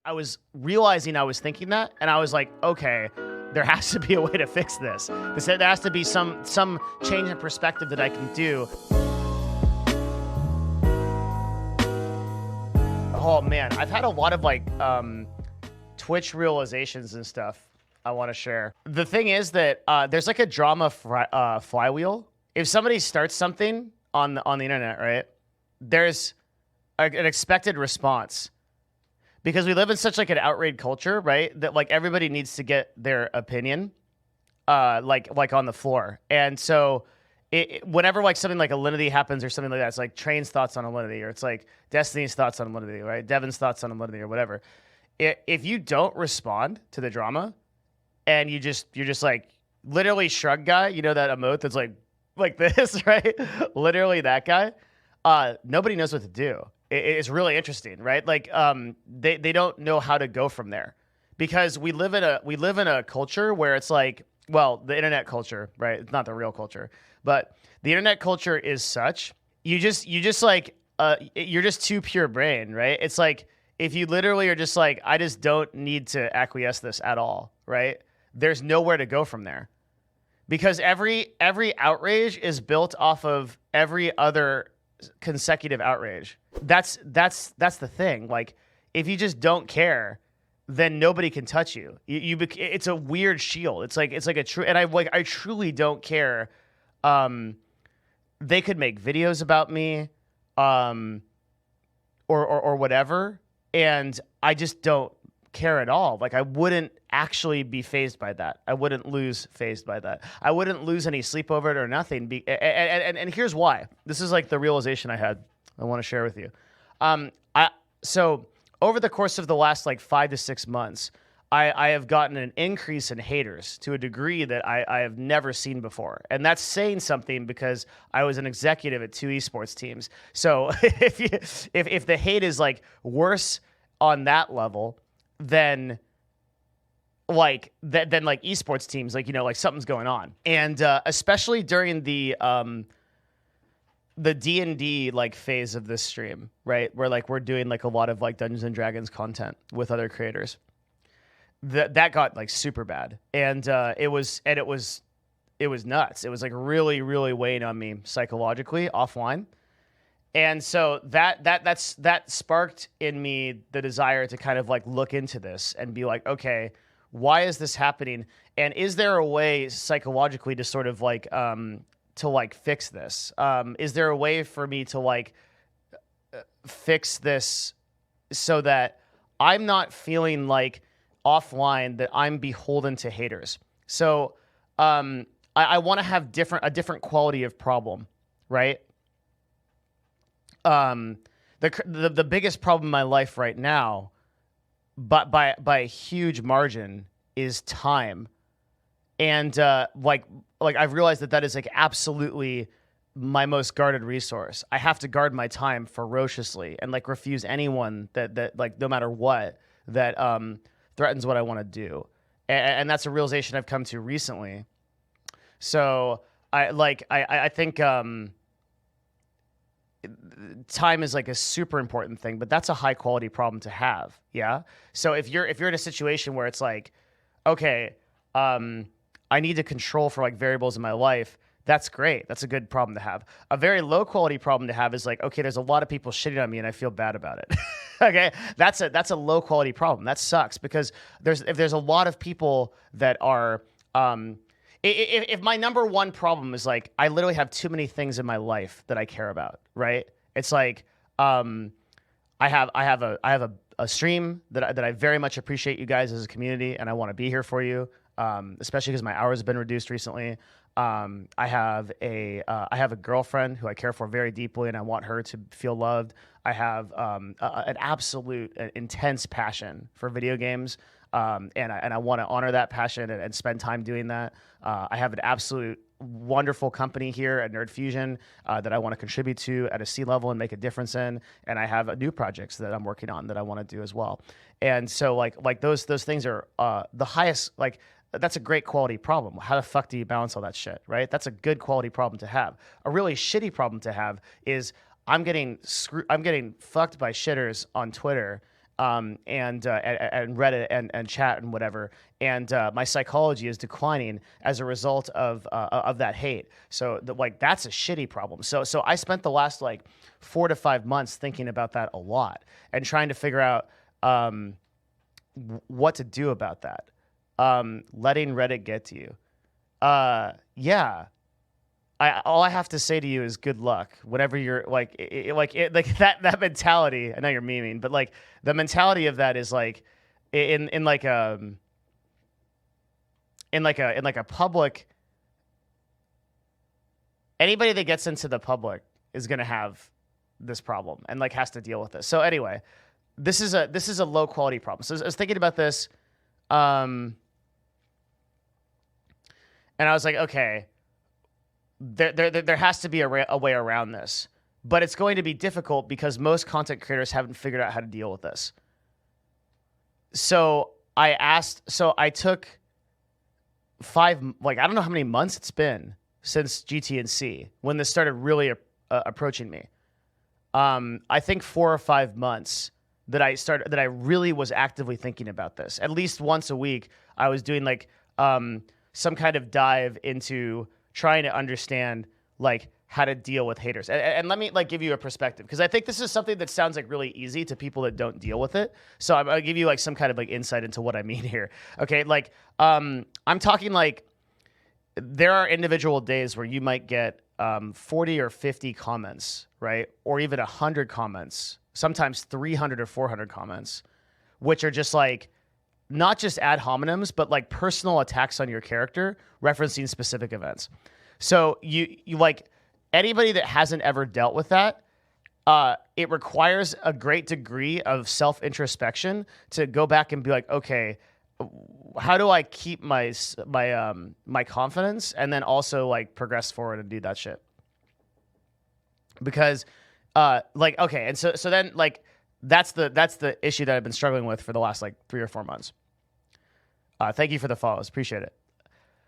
I was realizing I was thinking that, and I was like, okay, there has to be a way to fix this. There has to be some change in perspective that I can do. Oh man, I've had a lot of like Twitch realizations and stuff I want to share. The thing is that there's like a drama flywheel. If somebody starts something on the internet, right, there's an expected response. Because we live in such like an outrage culture, right? That like everybody needs to get their opinion, like on the floor. And so, whenever like something like Alinity happens or something like that, it's like Train's thoughts on Alinity, or it's like Destiny's thoughts on Alinity, right? Devin's thoughts on Alinity, or whatever. If you don't respond to the drama, and you're just like literally shrug guy, you know that emote that's like this, right? Literally that guy. Nobody knows what to do. It's really interesting, right? Like, they don't know how to go from there, because we live in a culture where it's like, well, the internet culture, right? It's not the real culture, but the internet culture is such, you just like, you're just too pure brain, right? It's like, if you literally are just like, I just don't need to acquiesce this at all, right? There's nowhere to go from there, because every outrage is built off of every other consecutive outrage. That's the thing. Like, if you just don't care, then nobody can touch you. It's a weird shield. It's like a true, and I truly don't care. They could make videos about me, or whatever, and I just don't care at all. Like, I wouldn't actually be fazed by that. I wouldn't lose phased by that. I wouldn't lose any sleep over it or nothing. And here's why. This is like the realization I had. I want to share with you. So over the course of the last like 5 to 6 months, I have gotten an increase in haters to a degree that I have never seen before. And that's saying something, because I was an executive at 2 esports teams. So if the hate is like worse on that level, then like esports teams, like, you know, like something's going on. And especially during the D&D like phase of this stream, right, where like we're doing like a lot of like Dungeons and Dragons content with other creators, that got like super bad. And it was nuts. It was like really, really weighing on me psychologically offline. And so that sparked in me the desire to kind of like look into this and be like, okay, why is this happening? And is there a way psychologically to sort of like to like fix this? Is there a way for me to like fix this so that I'm not feeling like offline that I'm beholden to haters? So I want to have a different quality of problem, right? The biggest problem in my life right now, but by a huge margin, is time. And like I've realized that is like absolutely my most guarded resource. I have to guard my time ferociously and like refuse anyone that like, no matter what, that threatens what I want to do. And that's a realization I've come to recently. So I think time is like a super important thing, but that's a high quality problem to have. Yeah. So if you're in a situation where it's like, okay, I need to control for like variables in my life, that's great. That's a good problem to have. A very low quality problem to have is like, okay, there's a lot of people shitting on me and I feel bad about it. Okay. That's a low quality problem. That sucks, because if there's a lot of people that are, if my number one problem is like, I literally have too many things in my life that I care about, right? It's like, I have a stream that I very much appreciate you guys as a community, and I want to be here for you, especially because my hours have been reduced recently. I have a girlfriend who I care for very deeply, and I want her to feel loved. I have an absolute intense passion for video games. And I want to honor that passion and spend time doing that. I have an absolute wonderful company here at Nerd Fusion that I want to contribute to at a C level and make a difference in. And I have new projects that I'm working on that I want to do as well. And so like those things are the highest, like, that's a great quality problem. How the fuck do you balance all that shit, right? That's a good quality problem to have. A really shitty problem to have is I'm getting fucked by shitters on Twitter. and Reddit and chat and whatever, and my psychology is declining as a result of that hate. So that's a shitty problem. So I spent the last like 4 to 5 months thinking about that a lot and trying to figure out what to do about that. Letting Reddit get to you. Yeah. All I have to say to you is good luck. Whenever you're like that mentality. I know you're memeing, but like the mentality of that is like in like a public. Anybody that gets into the public is gonna have this problem and like has to deal with this. So anyway, this is a low quality problem. So I was thinking about this, and I was like, okay. There has to be a way around this, but it's going to be difficult because most content creators haven't figured out how to deal with this. So I took 5, like, I don't know how many months it's been since GT&C when this started really approaching me. I think 4 or 5 months that I really was actively thinking about this. At least once a week, I was doing like some kind of dive into trying to understand like how to deal with haters. And let me like give you a perspective, because I think this is something that sounds like really easy to people that don't deal with it. So I'll give you like some kind of like insight into what I mean here. Okay, like I'm talking like there are individual days where you might get 40 or 50 comments, right? Or even 100 comments, sometimes 300 or 400 comments, which are just like not just ad hominems, but like personal attacks on your character referencing specific events. So you like anybody that hasn't ever dealt with that, it requires a great degree of self-introspection to go back and be like, okay, how do I keep my confidence and then also like progress forward and do that shit? Because like, okay. And so then like, that's the issue that I've been struggling with for the last like 3 or 4 months. Thank you for the follows. Appreciate it.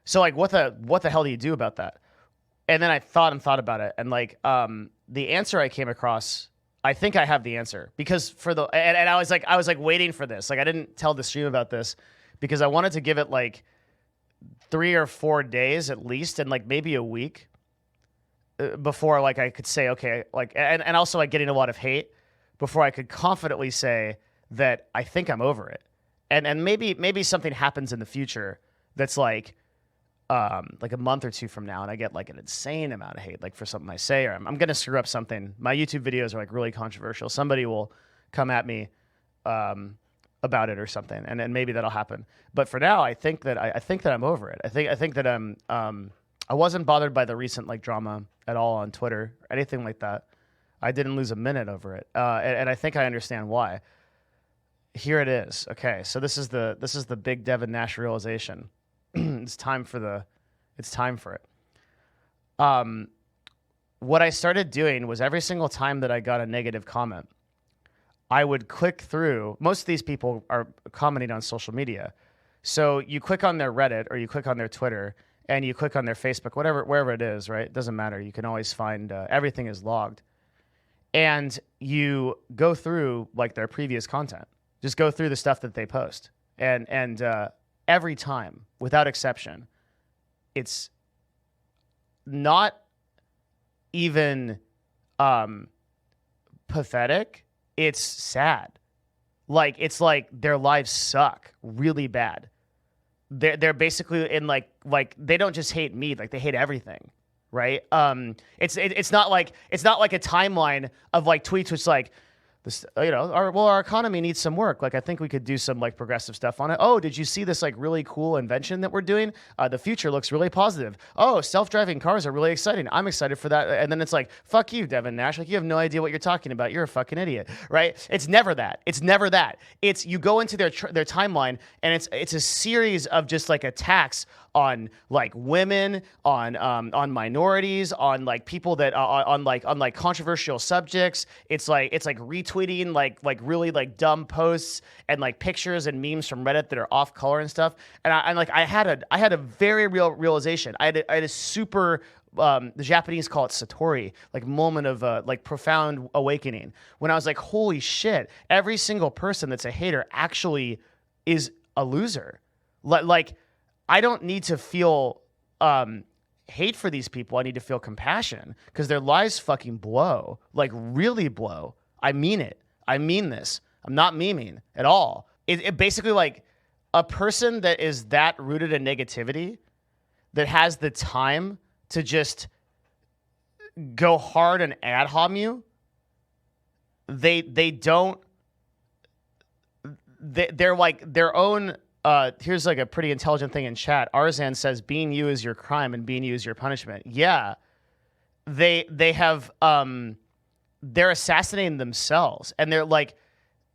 So like, what the hell do you do about that? And then I thought about it. And like, the answer I came across, I think I have the answer because and I was like waiting for this. Like I didn't tell the stream about this because I wanted to give it like 3 or 4 days at least. And like maybe a week before like I could say, okay, like, and also like getting a lot of hate before I could confidently say that I think I'm over it. And maybe something happens in the future that's like a month or 2 from now, and I get like an insane amount of hate, like for something I say, or I'm gonna screw up something. My YouTube videos are like really controversial. Somebody will come at me about it or something, and then maybe that'll happen. But for now, I think that I'm over it. I think that I wasn't bothered by the recent like drama at all on Twitter or anything like that. I didn't lose a minute over it, and I think I understand why. Here it is. Okay, so this is the big Devin Nash realization. It's time for it. What I started doing was every single time that I got a negative comment, I would click through. Most of these people are commenting on social media, so you click on their Reddit or you click on their Twitter and you click on their Facebook, wherever it is. Right? It doesn't matter. You can always find everything is logged, and you go through like their previous content. Just go through the stuff that they post. And every time, without exception, it's not even pathetic. It's sad. Like, it's like their lives suck really bad. They're basically in like they don't just hate me, like they hate everything. Right? It's not like a timeline of like tweets which like, this, our economy needs some work. Like, I think we could do some like progressive stuff on it. Oh, did you see this like really cool invention that we're doing? The future looks really positive. Oh, self-driving cars are really exciting. I'm excited for that. And then it's like, fuck you, Devin Nash. Like, you have no idea what you're talking about. You're a fucking idiot, right? It's never that. It's you go into their timeline and it's a series of just like attacks on like women, on minorities, on like people that on like controversial subjects. It's like retweeting like really like dumb posts and like pictures and memes from Reddit that are off color and stuff. And I had a very real realization. I had a super the Japanese call it satori, like moment of like profound awakening. When I was like, holy shit, every single person that's a hater actually is a loser. Like, I don't need to feel hate for these people. I need to feel compassion because their lives fucking blow, like really blow. I mean it. I mean this. I'm not memeing at all. It basically, like, a person that is that rooted in negativity, that has the time to just go hard and ad hom you, they're like their own. Here's like a pretty intelligent thing in chat. Arzan says being you is your crime and being you is your punishment. Yeah, they have they're assassinating themselves, and they're like,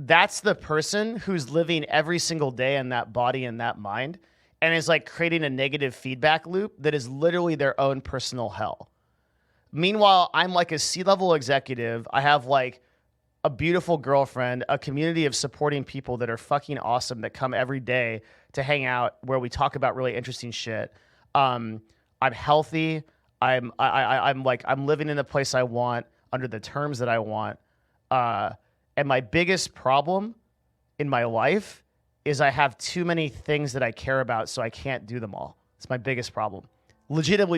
that's the person who's living every single day in that body and that mind, and is like creating a negative feedback loop that is literally their own personal hell. Meanwhile, I'm like a C-level executive. I have like a beautiful girlfriend, a community of supporting people that are fucking awesome that come every day to hang out where we talk about really interesting shit. I'm healthy. I'm living in the place I want under the terms that I want. And my biggest problem in my life is I have too many things that I care about, so I can't do them all. It's my biggest problem. Legitimately